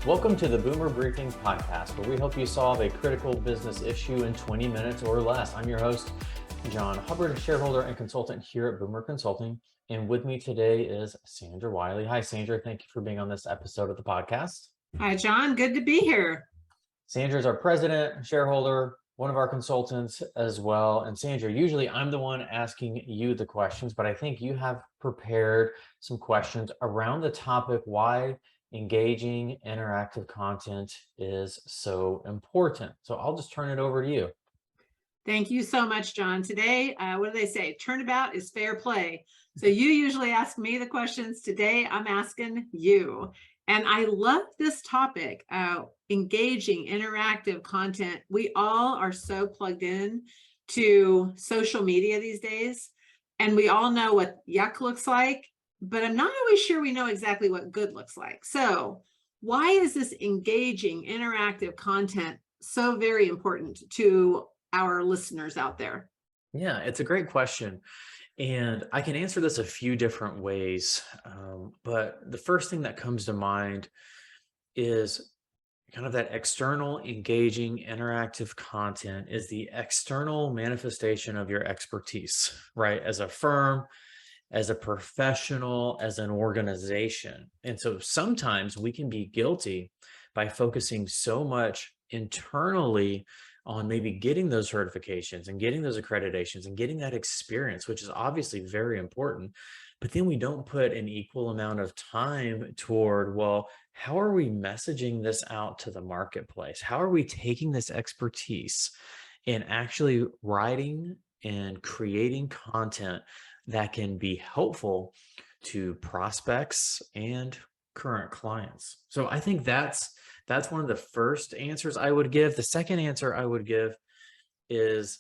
Welcome to the Boomer Briefing Podcast, where we help you solve a critical business issue in 20 minutes or less. I'm your host, Jon Hubbard, shareholder and consultant here at Boomer Consulting. And with me today is Sandra Wiley. Hi, Sandra. Thank you for being on this episode of the podcast. Hi, Jon. Good to be here. Sandra is our president, shareholder, one of our consultants as well. And Sandra, usually I'm the one asking you the questions, but I think you have prepared some questions around the topic why engaging interactive content is so important. So I'll just turn it over to you. Thank you so much, Jon. Today, what do they say? Turnabout is fair play. So you usually ask me the questions. Today, I'm asking you. And I love this topic, engaging interactive content. We all are so plugged in to social media these days, and we all know what yuck looks like, but I'm not always sure we know exactly what good looks like. So why is this engaging interactive content so very important to our listeners out there? Yeah, it's a great question. And I can answer this a few different ways. But the first thing that comes to mind is kind of that external, engaging, interactive content is the external manifestation of your expertise, right? As a firm, as a professional, as an organization. And so sometimes we can be guilty by focusing so much internally on maybe getting those certifications and getting those accreditations and getting that experience, which is obviously very important. But then we don't put an equal amount of time toward, well, how are we messaging this out to the marketplace? How are we taking this expertise and actually writing and creating content that can be helpful to prospects and current clients? So I think that's one of the first answers I would give. The second answer I would give is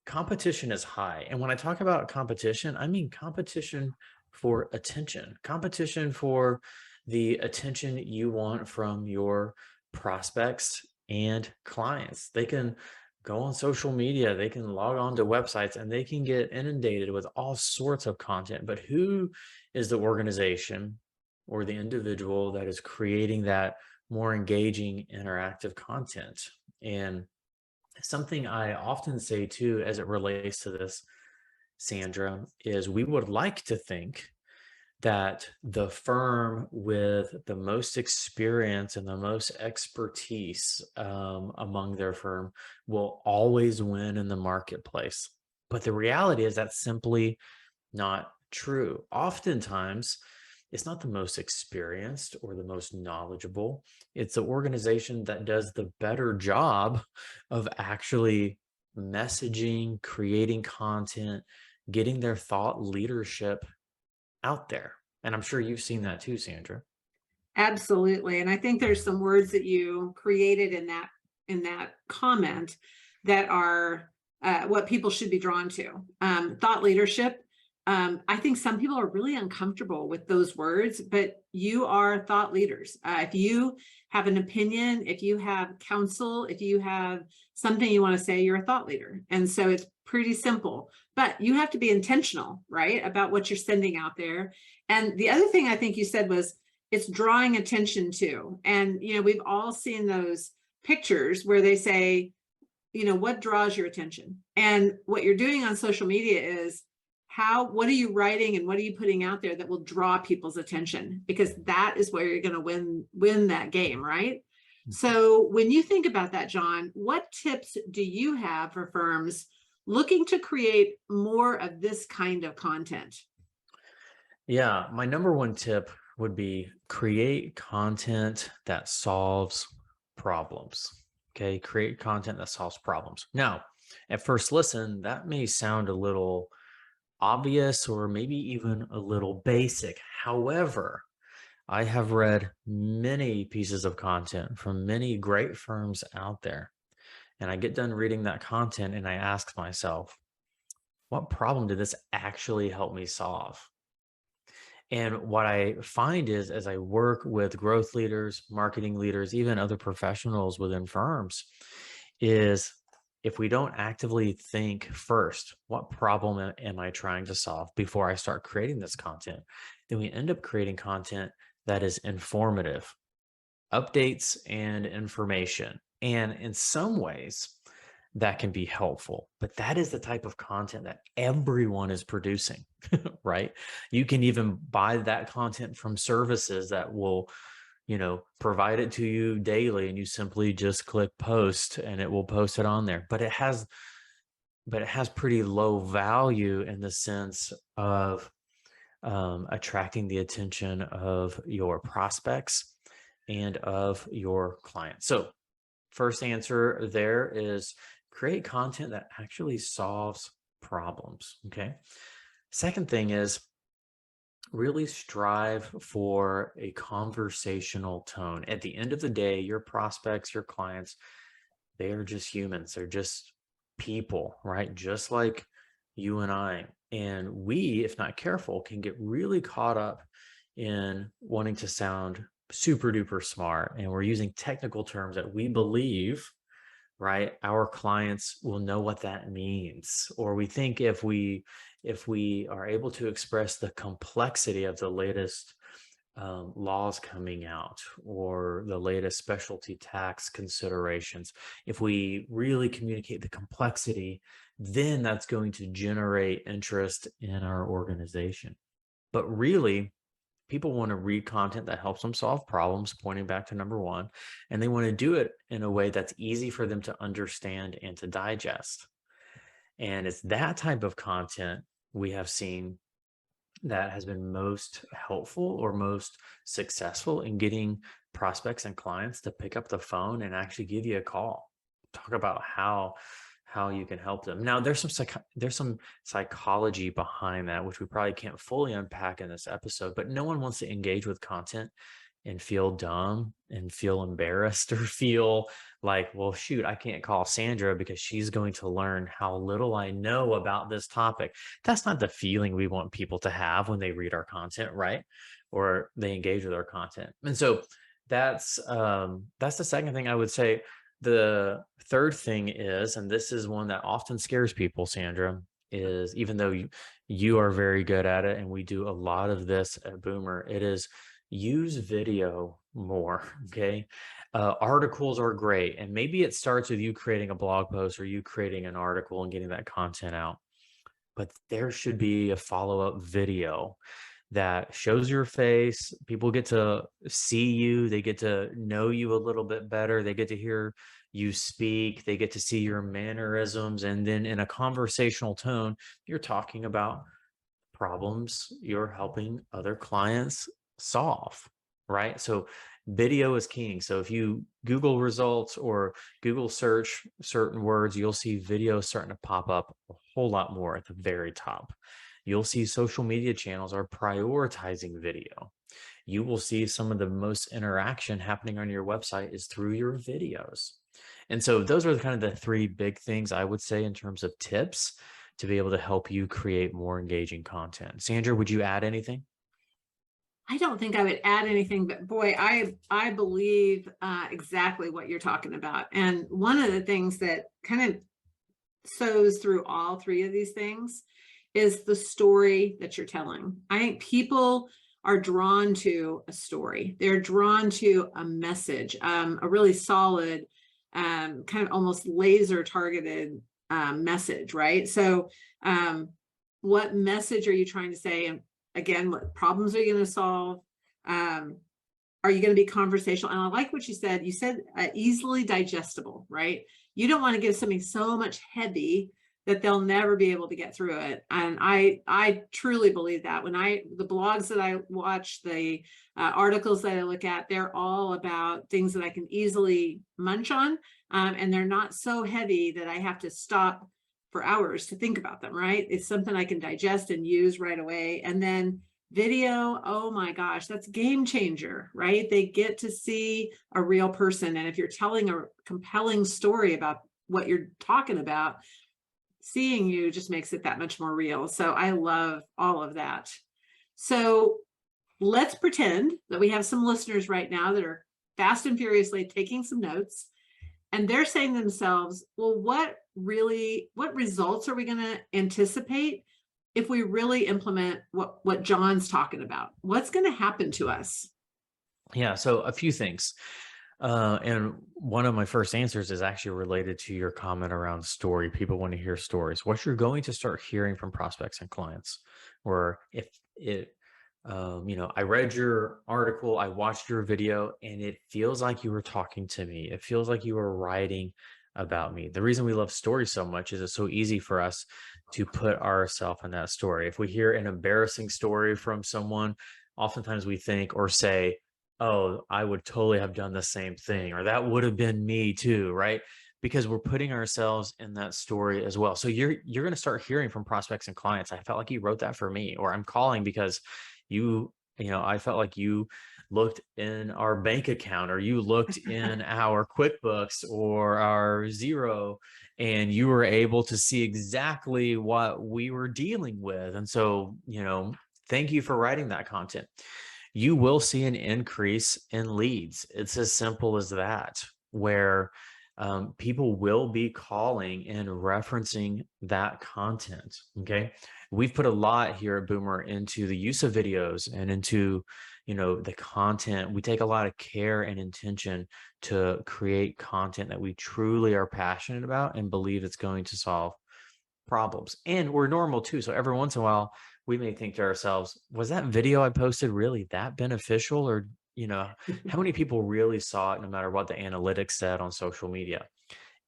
competition is high. And when I talk about competition, I mean competition for attention, competition for the attention you want from your prospects and clients. They can go on social media, they can log on to websites, and they can get inundated with all sorts of content. But who is the organization or the individual that is creating that more engaging, interactive content? And something I often say too, as it relates to this, Sandra, is we would like to think that the firm with the most experience and the most expertise among their firm will always win in the marketplace. But the reality is that's simply not true. Oftentimes, it's not the most experienced or the most knowledgeable. It's the organization that does the better job of actually messaging, creating content, getting their thought leadership out there. And I'm sure you've seen that too, Sandra. Absolutely. And I think there's some words that you created in that comment that are what people should be drawn to. Thought leadership. I think some people are really uncomfortable with those words, but you are thought leaders. If you have an opinion, if you have counsel, if you have something you want to say, you're a thought leader. And so it's pretty simple, but you have to be intentional, right, about what you're sending out there. And the other thing I think you said was it's drawing attention to. And, we've all seen those pictures where they say, what draws your attention? And what you're doing on social media is what are you writing and what are you putting out there that will draw people's attention? Because that is where you're going to win that game, right? So when you think about that, Jon, what tips do you have for firms looking to create more of this kind of content? Yeah, my number one tip would be create content that solves problems. Okay, create content that solves problems. Now, at first listen, that may sound a little obvious or maybe even a little basic. However, I have read many pieces of content from many great firms out there. And I get done reading that content and I ask myself, what problem did this actually help me solve? And what I find is as I work with growth leaders, marketing leaders, even other professionals within firms, is if we don't actively think first, what problem am I trying to solve before I start creating this content, then we end up creating content that is informative, updates and information. And in some ways, that can be helpful, but that is the type of content that everyone is producing, right? You can even buy that content from services that will, provide it to you daily, and you simply just click post and it will post it on there. But it has pretty low value in the sense of attracting the attention of your prospects and of your clients. So, first answer there is create content that actually solves problems. Okay. Second thing is really strive for a conversational tone. At the end of the day, your prospects, your clients, they are just humans. They're just people, right? Just like you and I. And we, if not careful, can get really caught up in wanting to sound super duper smart. And we're using technical terms that we believe, right, our clients will know what that means. Or we think if we are able to express the complexity of the latest laws coming out or the latest specialty tax considerations, if we really communicate the complexity, then that's going to generate interest in our organization. But really, people want to read content that helps them solve problems, pointing back to number one, and they want to do it in a way that's easy for them to understand and to digest. And it's that type of content we have seen that has been most helpful or most successful in getting prospects and clients to pick up the phone and actually give you a call, talk about how you can help them. Now, there's some psychology behind that, which we probably can't fully unpack in this episode, but no one wants to engage with content and feel dumb and feel embarrassed or feel like, well, shoot, I can't call Sandra because she's going to learn how little I know about this topic. That's not the feeling we want people to have when they read our content, right? Or they engage with our content. And so that's the second thing I would say. The third thing is, and this is one that often scares people, Sandra, is even though you are very good at it, and we do a lot of this at Boomer, it is use video more. Okay. Articles are great. And maybe it starts with you creating a blog post or you creating an article and getting that content out. But there should be a follow-up video that shows your face. People get to see you, they get to know you a little bit better, they get to hear you speak, they get to see your mannerisms. And then in a conversational tone, you're talking about problems you're helping other clients solve, right? So video is king. So if you Google results or Google search certain words, you'll see videos starting to pop up a whole lot more at the very top. You'll see social media channels are prioritizing video. You will see some of the most interaction happening on your website is through your videos. And so those are kind of the three big things I would say in terms of tips to be able to help you create more engaging content. Sandra, would you add anything? I don't think I would add anything, but boy, I believe exactly what you're talking about. And one of the things that kind of sows through all three of these things is the story that you're telling. I think people are drawn to a story. They're drawn to a message, a really solid, kind of almost laser targeted message, right? So what message are you trying to say? And again, what problems are you going to solve? Are you going to be conversational? And I like what you said. You said easily digestible, right? You don't want to give something so much heavy that they'll never be able to get through it. And I truly believe that. When the blogs that I watch, the articles that I look at, they're all about things that I can easily munch on. And they're not so heavy that I have to stop for hours to think about them, right? It's something I can digest and use right away. And then video, oh my gosh, that's game changer, right? They get to see a real person. And if you're telling a compelling story about what you're talking about, seeing you just makes it that much more real. So I love all of that. So let's pretend that we have some listeners right now that are fast and furiously taking some notes, and they're saying to themselves, well, what results are we going to anticipate if we really implement what Jon's talking about? What's going to happen to us? Yeah, so a few things. And one of my first answers is actually related to your comment around story. People want to hear stories. What you're going to start hearing from prospects and clients, or if it, I read your article, I watched your video, and it feels like you were talking to me. It feels like you were writing about me. The reason we love stories so much is it's so easy for us to put ourselves in that story. If we hear an embarrassing story from someone, oftentimes we think or say, oh, I would totally have done the same thing, or that would have been me too, right? Because we're putting ourselves in that story as well. So you're going to start hearing from prospects and clients. I felt like you wrote that for me, or I'm calling because I felt like you looked in our bank account, or you looked in our QuickBooks or our Zero, and you were able to see exactly what we were dealing with. And so, thank you for writing that content. You will see an increase in leads. It's as simple as that, where people will be calling and referencing that content. Okay. We've put a lot here at Boomer into the use of videos and into, the content. We take a lot of care and intention to create content that we truly are passionate about and believe it's going to solve problems. And we're normal too. So every once in a while, we may think to ourselves, was that video I posted really that beneficial? Or, how many people really saw it no matter what the analytics said on social media?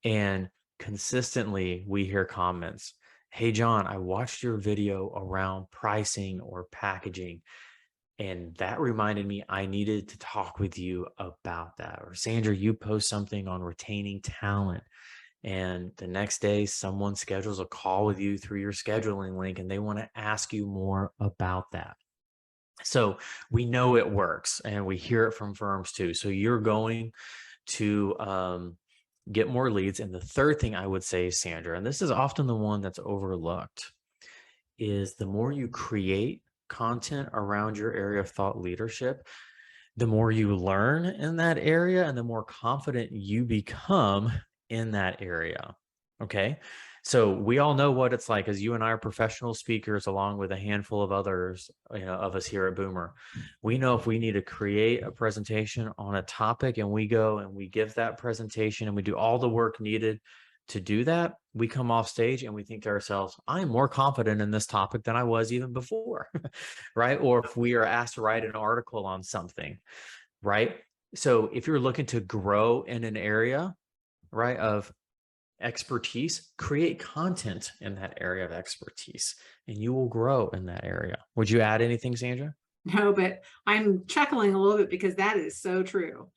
And consistently, we hear comments, hey, Jon, I watched your video around pricing or packaging, and that reminded me I needed to talk with you about that. Or Sandra, you post something on retaining talent, and the next day someone schedules a call with you through your scheduling link and they want to ask you more about that. So we know it works, and we hear it from firms too. So you're going to get more leads. And the third thing I would say, Sandra, and this is often the one that's overlooked, is the more you create content around your area of thought leadership, the more you learn in that area and the more confident you become in that area. Okay. So we all know what it's like, as you and I are professional speakers, along with a handful of others, of us here at Boomer. We know if we need to create a presentation on a topic and we go and we give that presentation and we do all the work needed to do that, we come off stage and we think to ourselves, I'm more confident in this topic than I was even before. Right. Or if we are asked to write an article on something, right? So if you're looking to grow in an area, right, of expertise, create content in that area of expertise and you will grow in that area. Would you add anything, Sandra? No, but I'm chuckling a little bit because that is so true.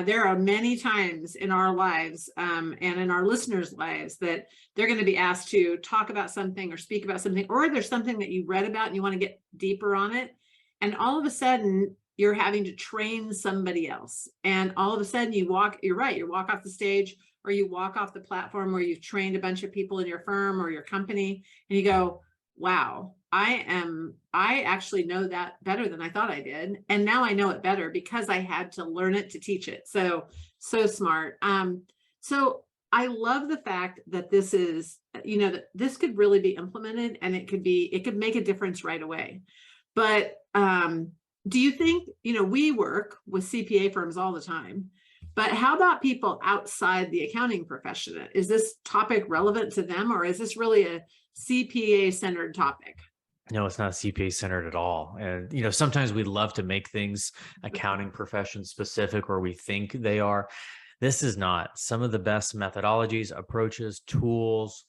There are many times in our lives and in our listeners' lives that they're going to be asked to talk about something or speak about something, or there's something that you read about and you want to get deeper on it. And all of a sudden, you're having to train somebody else. And all of a sudden, you're right, you walk off the stage or you walk off the platform where you've trained a bunch of people in your firm or your company, and you go, wow, I actually know that better than I thought I did. And now I know it better because I had to learn it to teach it. So smart. So I love the fact that this is, that this could really be implemented and it could make a difference right away. But do you think, we work with CPA firms all the time, but how about people outside the accounting profession? Is this topic relevant to them, or is this really a CPA centered topic? No, it's not CPA centered at all. And, sometimes we love to make things accounting profession specific, or we think they are. This is not. Some of the best methodologies, approaches, tools,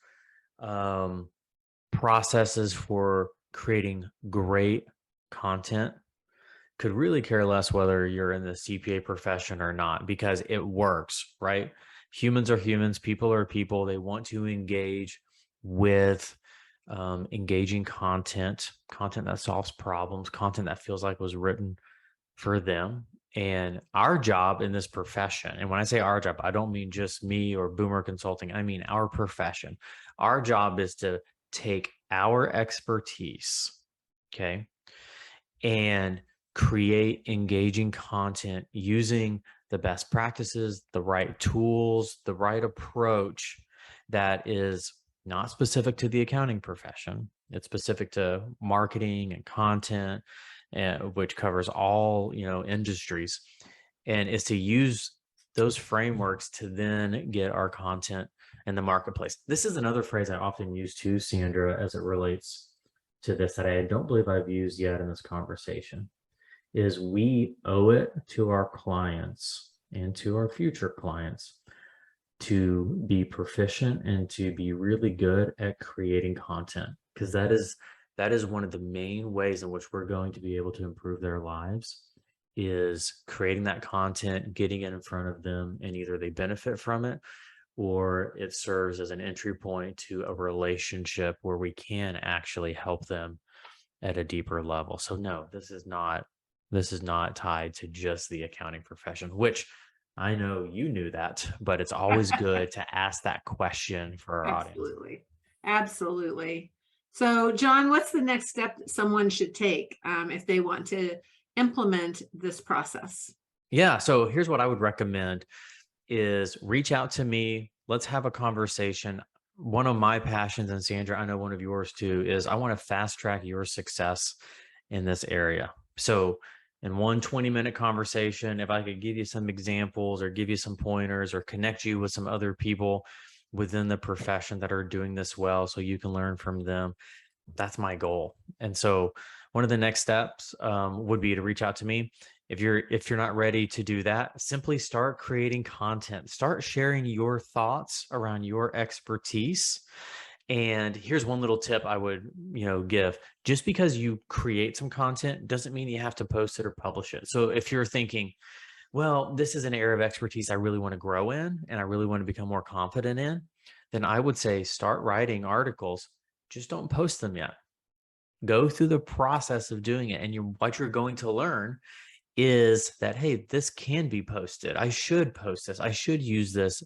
processes for creating great content could really care less whether you're in the CPA profession or not, because it works, right? Humans are humans, people are people. They want to engage with engaging content that solves problems, content that feels like was written for them. And our job in this profession, and when I say our job, I don't mean just me or Boomer Consulting, I mean our profession. Our job is to take our expertise, okay, and create engaging content using the best practices, the right tools, the right approach that is not specific to the accounting profession. It's specific to marketing and content, which covers all, industries. and is to use those frameworks to then get our content in the marketplace. This is another phrase I often use too, Sandra, as it relates to this that I don't believe I've used yet in this conversation, is we owe it to our clients and to our future clients to be proficient and to be really good at creating content, because that is one of the main ways in which we're going to be able to improve their lives, is creating that content, getting it in front of them, and either they benefit from it or it serves as an entry point to a relationship where we can actually help them at a deeper level. So no, this is not tied to just the accounting profession, which I know you knew that, but it's always good to ask that question for our audience. Absolutely. Absolutely. So, Jon, what's the next step that someone should take if they want to implement this process? Yeah. So here's what I would recommend is reach out to me. Let's have a conversation. One of my passions, and Sandra, I know one of yours too, is I want to fast track your success in this area. So in one 20-minute conversation, if I could give you some examples or give you some pointers or connect you with some other people within the profession that are doing this well, so you can learn from them, that's my goal. And so one of the next steps would be to reach out to me. If you're not ready to do that, simply start creating content, start sharing your thoughts around your expertise. And here's one little tip I would, give. Just because you create some content doesn't mean you have to post it or publish it. So if you're thinking, well, this is an area of expertise I really want to grow in and I really want to become more confident in, then I would say start writing articles. Just don't post them yet. Go through the process of doing it. And what you're going to learn is that, hey, this can be posted. I should post this. I should use this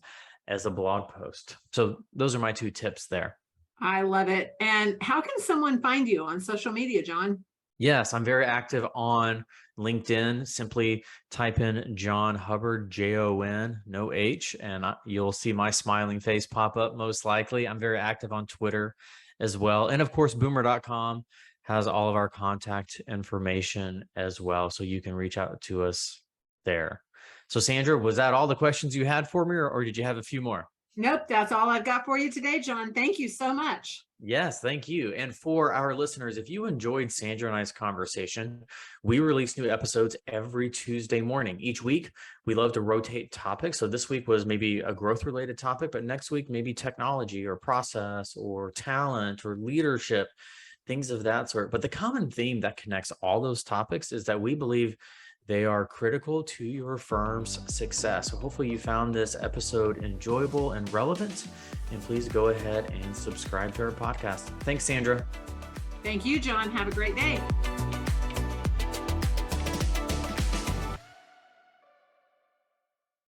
as a blog post. So those are my 2 tips there. I love it. And how can someone find you on social media, Jon? Yes, I'm very active on LinkedIn. Simply type in Jon Hubbard, Jon, no H, and you'll see my smiling face pop up most likely. I'm very active on Twitter as well. And of course, boomer.com has all of our contact information as well. So you can reach out to us there. So Sandra, was that all the questions you had for me, or did you have a few more? Nope, that's all I've got for you today, Jon. Thank you so much. Yes, thank you. And for our listeners, if you enjoyed Sandra and I's conversation, we release new episodes every Tuesday morning. Each week, we love to rotate topics. So this week was maybe a growth-related topic, but next week, maybe technology or process or talent or leadership, things of that sort. But the common theme that connects all those topics is that we believe they are critical to your firm's success. So hopefully you found this episode enjoyable and relevant. And please go ahead and subscribe to our podcast. Thanks, Sandra. Thank you, Jon. Have a great day.